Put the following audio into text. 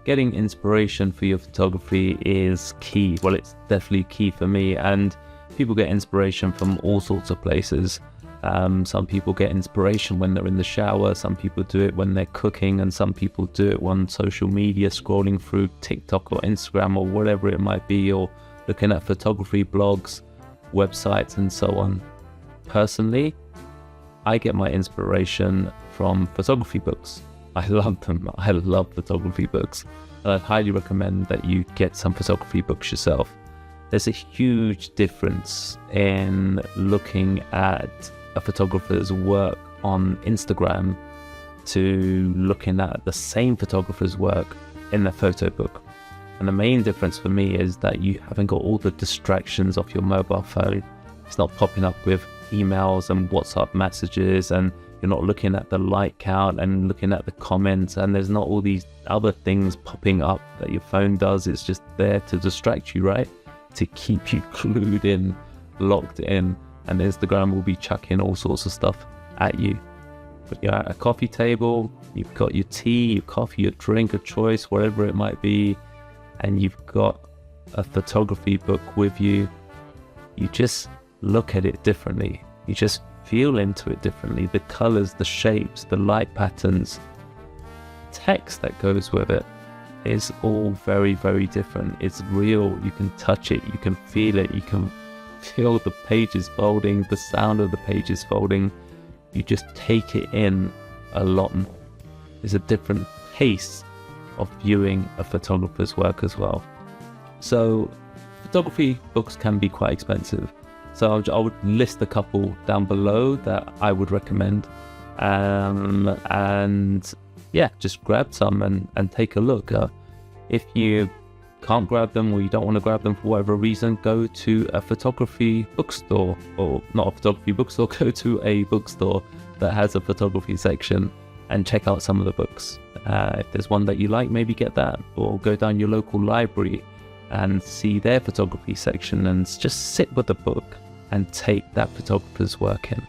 getting inspiration for your photography is key. Well, it's definitely key for me, and people get inspiration from all sorts of places. Some people get inspiration when they're in the shower, some people do it when they're cooking, and some people do it on social media, scrolling through TikTok or Instagram or whatever it might be, or looking at photography blogs, websites and so on. Personally, I get my inspiration from photography books. I love them. I love photography books, and I'd highly recommend that you get some photography books yourself. There's a huge difference in looking at a photographer's work on Instagram to looking at the same photographer's work in the photo book. And the main difference for me is that you haven't got all the distractions of your mobile phone. It's not popping up with emails and WhatsApp messages, and you're not looking at the like count and looking at the comments, and there's not all these other things popping up that your phone does. It's just there to distract you, right? To keep you glued in, locked in, and Instagram will be chucking all sorts of stuff at you. But you're at a coffee table, you've got your tea, your coffee, your drink of choice, whatever it might be, and you've got a photography book with you. You just look at it differently. You just feel into it differently. The colors, the shapes, the light patterns, text that goes with it is all very, very different. It's real. You can touch it, you can feel it, you can feel the pages folding, the sound of the pages folding. You just take it in a lot more. There's a different pace of viewing a photographer's work as well. So photography books can be quite expensive. So I would list a couple down below that I would recommend. And yeah, just grab some and take a look. If you can't grab them, or you don't want to grab them for whatever reason, go to a photography bookstore, or not a photography bookstore, go to a bookstore that has a photography section and check out some of the books. If there's one that you like, maybe get that, or go down your local library and see their photography section and just sit with the book and take that photographer's work in.